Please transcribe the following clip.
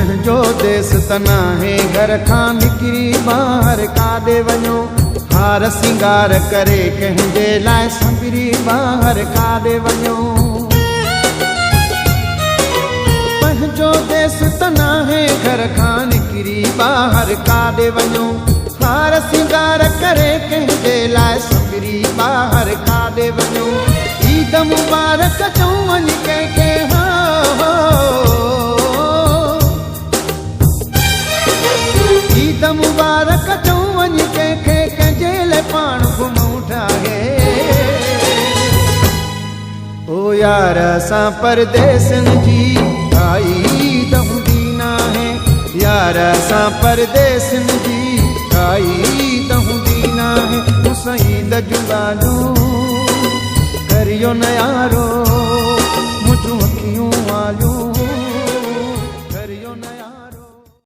पंहिंजो देश त नाहे घर खां निकिरी ॿाहिरि काॾे वञो हार सिंगार करे कंहिंजे लाइ संभरी ॿाहिरि काॾे वञो पंहिंजो देश त नाहे घर खां निकिरी ॿाहिरि काॾे वञो हार सिंगार करे कंहिंजे लाइ संभरी ॿाहिरि काॾे वञो ईद मुबारक चऊं वञी कंहिंखे हो ईद मुबारक चऊं वञी कंहिंखे कंहिंजे लाइ पाण घुमूं ठाहे ओ यार असां परदेसनि जी काई ईद हूंदी नाहे यार असां परदेसनि जी काई ईद हूंदी नाहे मूंसां ईद जूं ॻाल्हियूं करियो न यारो मुंहिंजूं अखियूं वालियूं करियो न यारो।